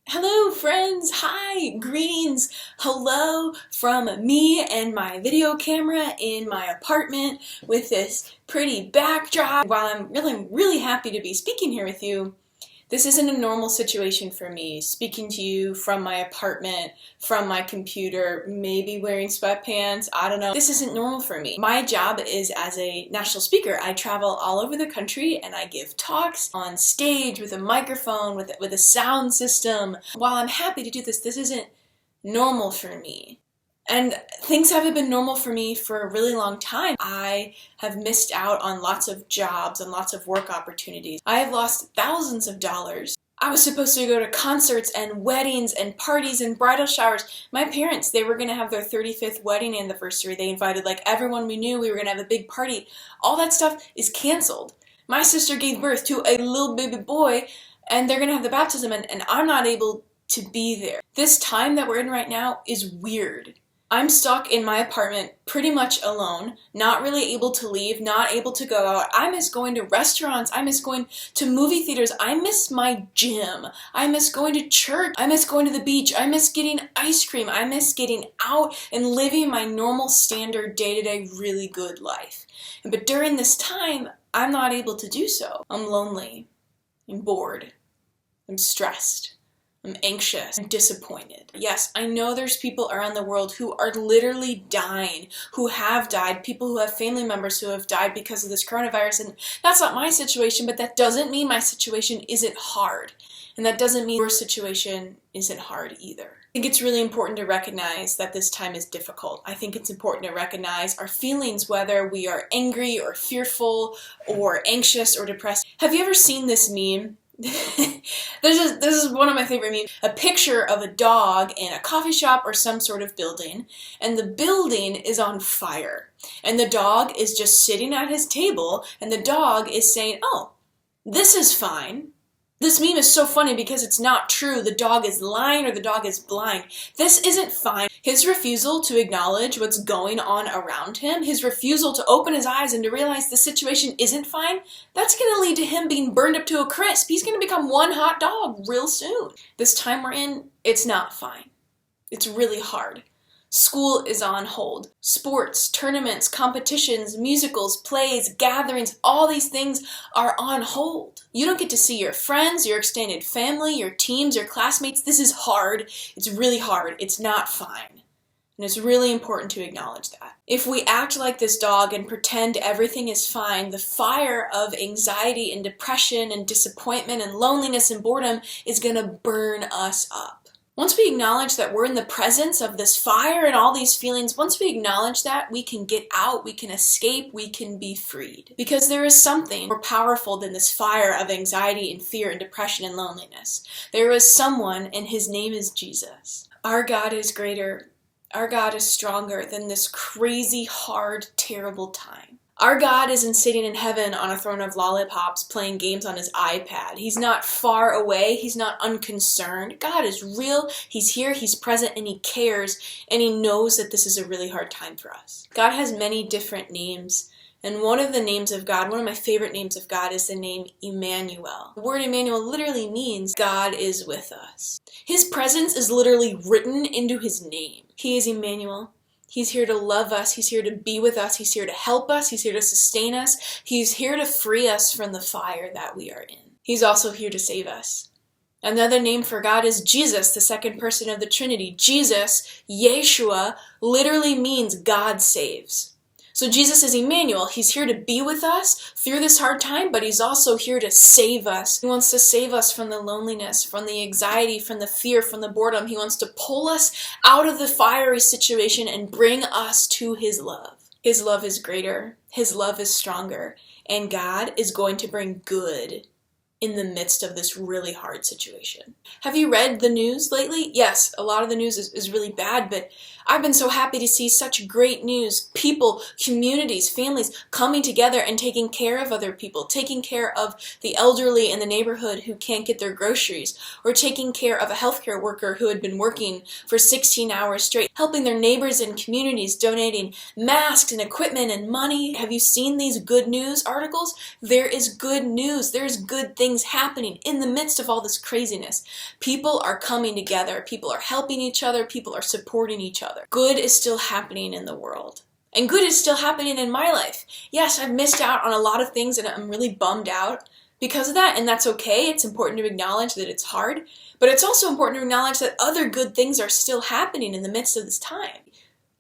Hello friends, hi, greetings, hello from me and my video camera in my apartment with this pretty backdrop. While I'm really happy to be speaking here with you, this isn't a normal situation for me, speaking to you from my apartment, from my computer, maybe wearing sweatpants, I don't know. This isn't normal for me. My job is as a national speaker. I travel all over the country and I give talks on stage with a microphone, with a sound system. While I'm happy to do this, this isn't normal for me. And things haven't been normal for me for a really long time. I have missed out on lots of jobs and lots of work opportunities. I have lost thousands of dollars. I was supposed to go to concerts and weddings and parties and bridal showers. My parents, they were going to have their 35th wedding anniversary. They invited like everyone we knew. We were going to have a big party. All that stuff is canceled. My sister gave birth to a little baby boy and they're going to have the baptism and I'm not able to be there. This time that we're in right now is weird. I'm stuck in my apartment pretty much alone, not really able to leave, not able to go out. I miss going to restaurants. I miss going to movie theaters. I miss my gym. I miss going to church. I miss going to the beach. I miss getting ice cream. I miss getting out and living my normal standard day-to-day really good life. But during this time, I'm not able to do so. I'm lonely. I'm bored. I'm stressed. I'm anxious. I'm disappointed. Yes, I know there's people around the world who are literally dying, who have died, people who have family members who have died because of this coronavirus, and that's not my situation, but that doesn't mean my situation isn't hard. And that doesn't mean your situation isn't hard either. I think it's really important to recognize that this time is difficult. I think it's important to recognize our feelings, whether we are angry or fearful or anxious or depressed. Have you ever seen this meme? This is one of my favorite memes. A picture of a dog in a coffee shop or some sort of building, and the building is on fire. And the dog is just sitting at his table, and the dog is saying, "Oh, this is fine." This meme is so funny because it's not true. The dog is lying or the dog is blind. This isn't fine. His refusal to acknowledge what's going on around him, his refusal to open his eyes and to realize the situation isn't fine, that's going to lead to him being burned up to a crisp. He's going to become one hot dog real soon. This time we're in, it's not fine. It's really hard. School is on hold. Sports, tournaments, competitions, musicals, plays, gatherings, all these things are on hold. You don't get to see your friends, your extended family, your teams, your classmates. This is hard. It's really hard. It's not fine. And it's really important to acknowledge that. If we act like this dog and pretend everything is fine, the fire of anxiety and depression and disappointment and loneliness and boredom is going to burn us up. Once we acknowledge that we're in the presence of this fire and all these feelings, once we acknowledge that, we can get out, we can escape, we can be freed. Because there is something more powerful than this fire of anxiety and fear and depression and loneliness. There is someone, and his name is Jesus. Our God is greater. Our God is stronger than this crazy, hard, terrible time. Our God isn't sitting in heaven on a throne of lollipops playing games on his iPad. He's not far away. He's not unconcerned. God is real. He's here. He's present and he cares. And he knows that this is a really hard time for us. God has many different names. And one of the names of God, one of my favorite names of God is the name Emmanuel. The word Emmanuel literally means God is with us. His presence is literally written into his name. He is Emmanuel. He's here to love us. He's here to be with us. He's here to help us. He's here to sustain us. He's here to free us from the fire that we are in. He's also here to save us. Another name for God is Jesus, the second person of the Trinity. Jesus, Yeshua, literally means God saves. So Jesus is Emmanuel. He's here to be with us through this hard time, but he's also here to save us. He wants to save us from the loneliness, from the anxiety, from the fear, from the boredom. He wants to pull us out of the fiery situation and bring us to his love. His love is greater. His love is stronger. And God is going to bring good in the midst of this really hard situation. Have you read the news lately? Yes, a lot of the news is really bad, but I've been so happy to see such great news. People, communities, families coming together and taking care of other people, taking care of the elderly in the neighborhood who can't get their groceries, or taking care of a healthcare worker who had been working for 16 hours straight, helping their neighbors and communities, donating masks and equipment and money. Have you seen these good news articles? There is good news. There's good things things happening in the midst of all this craziness. People are coming together. People are helping each other. People are supporting each other. Good is still happening in the world. And good is still happening in my life. Yes, I've missed out on a lot of things and I'm really bummed out because of that, and that's okay. It's important to acknowledge that it's hard, but it's also important to acknowledge that other good things are still happening in the midst of this time.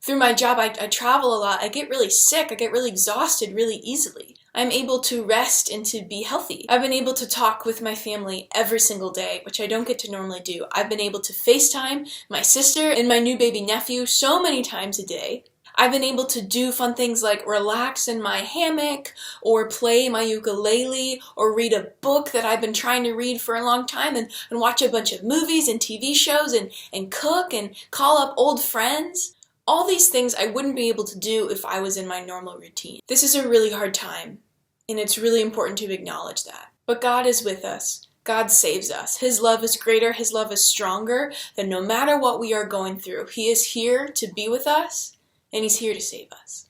Through my job, I travel a lot. I get really sick. I get really exhausted really easily. I'm able to rest and to be healthy. I've been able to talk with my family every single day, which I don't get to normally do. I've been able to FaceTime my sister and my new baby nephew so many times a day. I've been able to do fun things like relax in my hammock, or play my ukulele, or read a book that I've been trying to read for a long time, and watch a bunch of movies and TV shows, and cook and call up old friends. All these things I wouldn't be able to do if I was in my normal routine. This is a really hard time, and it's really important to acknowledge that. But God is with us. God saves us. His love is greater. His love is stronger. That no matter what we are going through, He is here to be with us, and He's here to save us.